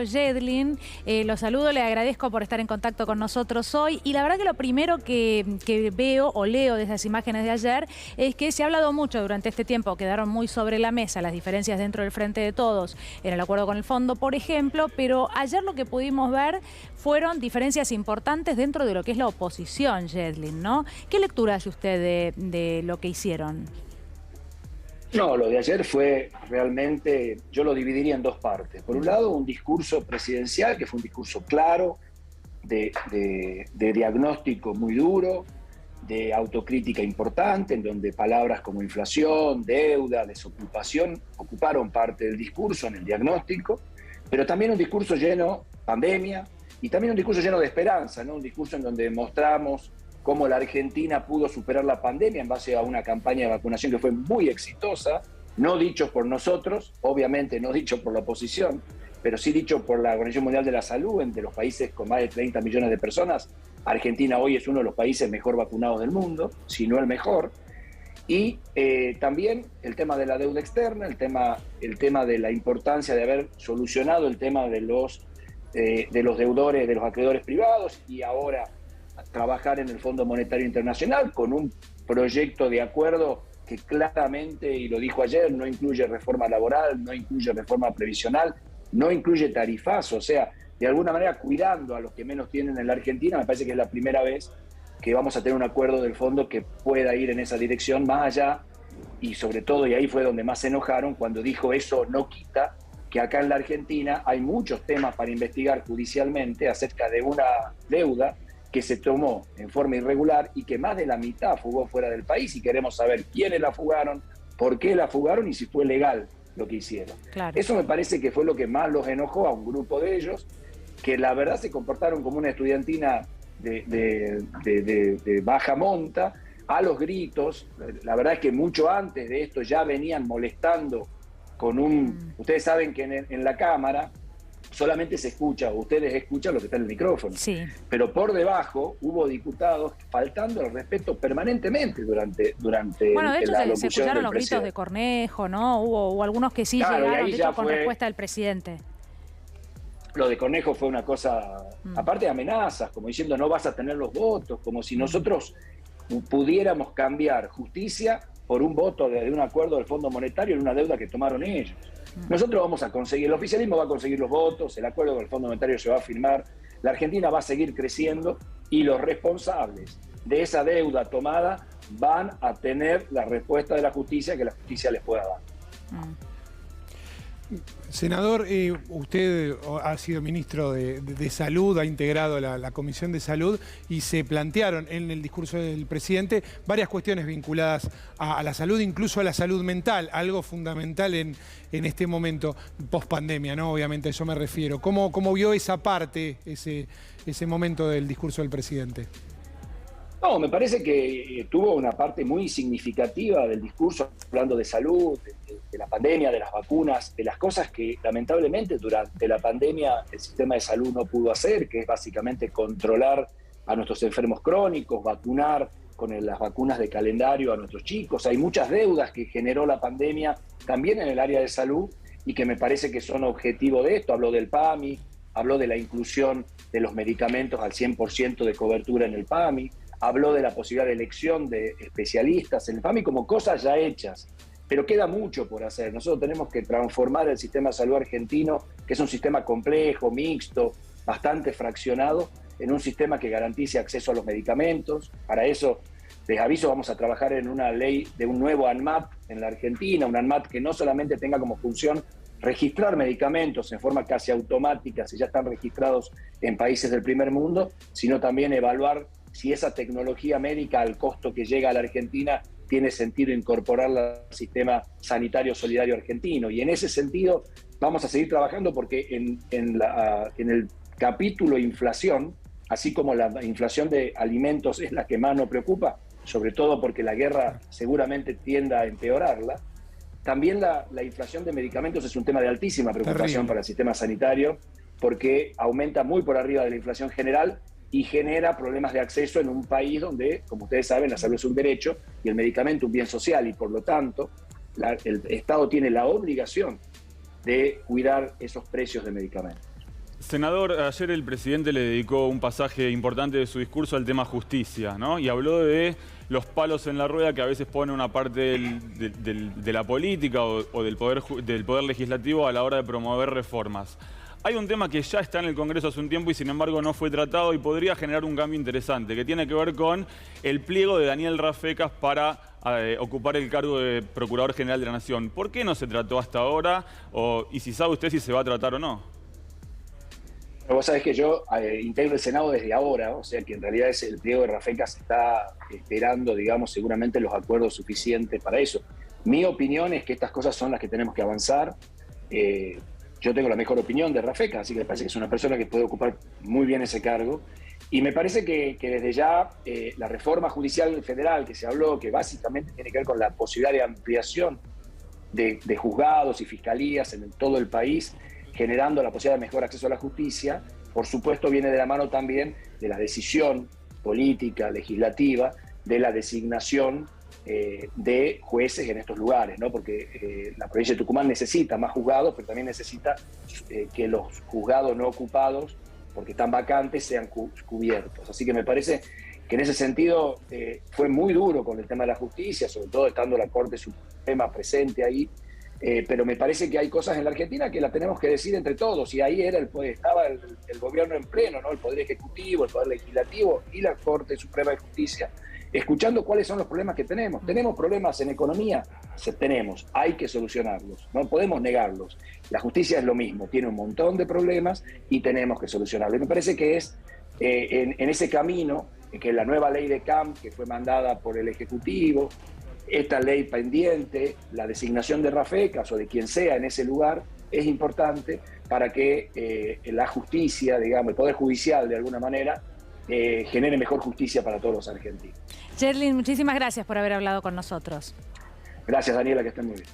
Yedlin, lo saludo, le agradezco por estar en contacto con nosotros hoy y la verdad que lo primero que veo o leo de esas imágenes de ayer es que se ha hablado mucho durante este tiempo, quedaron muy sobre la mesa las diferencias dentro del Frente de Todos en el acuerdo con el fondo, por ejemplo, pero ayer lo que pudimos ver fueron diferencias importantes dentro de lo que es la oposición, Yedlin, ¿no? ¿Qué lectura hace usted de lo que hicieron? No, lo de ayer fue realmente, yo lo dividiría en dos partes. Por un lado, un discurso presidencial, que fue un discurso claro, de diagnóstico muy duro, de autocrítica importante, en donde palabras como inflación, deuda, desocupación ocuparon parte del discurso en el diagnóstico, pero también un discurso lleno de pandemia y también un discurso lleno de esperanza, ¿no? Un discurso en donde mostramos cómo la Argentina pudo superar la pandemia en base a una campaña de vacunación que fue muy exitosa, no dicho por nosotros, obviamente no dicho por la oposición, pero sí dicho por la Organización Mundial de la Salud, entre los países con más de 30 millones de personas. Argentina hoy es uno de los países mejor vacunados del mundo, si no el mejor. Y también el tema de la deuda externa, el tema de la importancia de haber solucionado el tema de los deudores, de los acreedores privados, y ahora trabajar en el Fondo Monetario Internacional con un proyecto de acuerdo que claramente, y lo dijo ayer, no incluye reforma laboral, no incluye reforma previsional, no incluye tarifazo, o sea, de alguna manera cuidando a los que menos tienen en la Argentina. Me parece que es la primera vez que vamos a tener un acuerdo del fondo que pueda ir en esa dirección más allá, y sobre todo, y ahí fue donde más se enojaron, cuando dijo eso no quita que acá en la Argentina hay muchos temas para investigar judicialmente acerca de una deuda que se tomó en forma irregular y que más de la mitad fugó fuera del país, y queremos saber quiénes la fugaron, por qué la fugaron y si fue legal lo que hicieron. Claro. Eso me parece que fue lo que más los enojó a un grupo de ellos, que la verdad se comportaron como una estudiantina de baja monta, a los gritos. La verdad es que mucho antes de esto ya venían molestando con un... Ustedes saben que en la Cámara solamente se escucha, ustedes escuchan lo que está en el micrófono. Sí. Pero por debajo hubo diputados faltando al respeto permanentemente durante bueno, de hecho la se escucharon los gritos de Cornejo, ¿no? Hubo algunos que sí llegaron, de hecho, con respuesta del presidente. Lo de Cornejo fue una cosa, aparte de amenazas, como diciendo no vas a tener los votos, como si nosotros pudiéramos cambiar justicia por un voto de un acuerdo del Fondo Monetario en una deuda que tomaron ellos. Nosotros vamos a conseguir, el oficialismo va a conseguir los votos, el acuerdo con el Fondo Monetario se va a firmar, la Argentina va a seguir creciendo y los responsables de esa deuda tomada van a tener la respuesta de la justicia que la justicia les pueda dar. Senador, usted ha sido ministro de Salud, ha integrado la Comisión de Salud y se plantearon en el discurso del presidente varias cuestiones vinculadas a la salud, incluso a la salud mental, algo fundamental en este momento post-pandemia, ¿no? Obviamente a eso me refiero. ¿Cómo vio esa parte, ese momento del discurso del presidente? No, me parece que tuvo una parte muy significativa del discurso, hablando de salud, de la pandemia, de las vacunas, de las cosas que lamentablemente durante la pandemia el sistema de salud no pudo hacer, que es básicamente controlar a nuestros enfermos crónicos, vacunar con las vacunas de calendario a nuestros chicos. Hay muchas deudas que generó la pandemia también en el área de salud y que me parece que son objetivo de esto. Habló del PAMI, habló de la inclusión de los medicamentos al 100% de cobertura en el PAMI, habló de la posibilidad de elección de especialistas en el PAMI como cosas ya hechas, pero queda mucho por hacer. Nosotros tenemos que transformar el sistema de salud argentino, que es un sistema complejo, mixto, bastante fraccionado, en un sistema que garantice acceso a los medicamentos. Para eso, les aviso, vamos a trabajar en una ley de un nuevo ANMAT en la Argentina, un ANMAT que no solamente tenga como función registrar medicamentos en forma casi automática, si ya están registrados en países del primer mundo, sino también evaluar si esa tecnología médica al costo que llega a la Argentina tiene sentido incorporarla al sistema sanitario solidario argentino. Y en ese sentido vamos a seguir trabajando porque en el capítulo inflación, así como la inflación de alimentos es la que más nos preocupa, sobre todo porque la guerra seguramente tienda a empeorarla, también la inflación de medicamentos es un tema de altísima preocupación para el sistema sanitario, porque aumenta muy por arriba de la inflación general y genera problemas de acceso en un país donde, como ustedes saben, la salud es un derecho y el medicamento un bien social, y por lo tanto el Estado tiene la obligación de cuidar esos precios de medicamentos. Senador, ayer el presidente le dedicó un pasaje importante de su discurso al tema justicia, ¿no? Y habló de los palos en la rueda que a veces pone una parte de la política o del poder legislativo a la hora de promover reformas. Hay un tema que ya está en el Congreso hace un tiempo y sin embargo no fue tratado y podría generar un cambio interesante, que tiene que ver con el pliego de Daniel Rafecas para ocupar el cargo de Procurador General de la Nación. ¿Por qué no se trató hasta ahora? Y si sabe usted si se va a tratar o no. Pero vos sabés que yo integro el Senado desde ahora, o sea que en realidad el pliego de Rafecas está esperando, digamos, seguramente los acuerdos suficientes para eso. Mi opinión es que estas cosas son las que tenemos que avanzar. Yo tengo la mejor opinión de Rafecas, así que me parece que es una persona que puede ocupar muy bien ese cargo. Y me parece que desde ya la reforma judicial federal que se habló, que básicamente tiene que ver con la posibilidad de ampliación de juzgados y fiscalías en todo el país, generando la posibilidad de mejor acceso a la justicia, por supuesto viene de la mano también de la decisión política, legislativa, de la designación de jueces en estos lugares, ¿no? Porque la provincia de Tucumán necesita más juzgados, pero también necesita que los juzgados no ocupados, porque están vacantes, sean cubiertos. Así que me parece que en ese sentido fue muy duro con el tema de la justicia, sobre todo estando la Corte Suprema presente ahí, pero me parece que hay cosas en la Argentina que las tenemos que decir entre todos, y ahí estaba el gobierno en pleno, ¿no? El Poder Ejecutivo, el Poder Legislativo y la Corte Suprema de Justicia, escuchando cuáles son los problemas que tenemos. ¿Tenemos problemas en economía? Tenemos, hay que solucionarlos, no podemos negarlos. La justicia es lo mismo, tiene un montón de problemas y tenemos que solucionarlos. Y me parece que es en ese camino que la nueva ley de CAM, que fue mandada por el Ejecutivo, esta ley pendiente, la designación de Rafecas o de quien sea en ese lugar, es importante para que la justicia, digamos, el Poder Judicial de alguna manera, genere mejor justicia para todos los argentinos. Sherlyn, muchísimas gracias por haber hablado con nosotros. Gracias, Daniela, que estén muy bien.